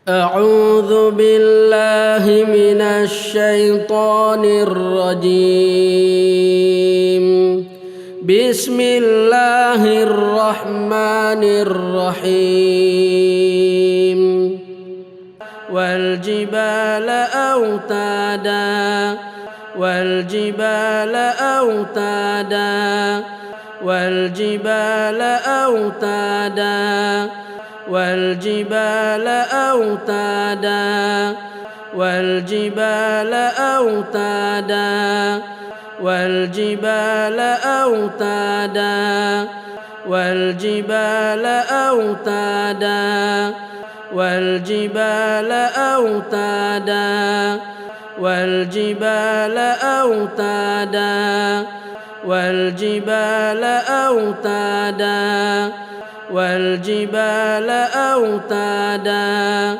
أعوذ بالله من الشيطان الرجيم. بسم الله الرحمن الرحيم. والجبال أوتادا والجبال أوتادا والجبال أوتادا والجبال أوتادا والجبال أوتادا والجبال أوتادا والجبال أوتادا والجبال أوتادا والجبال أوتادا والجبال أوتادا والجبال أوتادا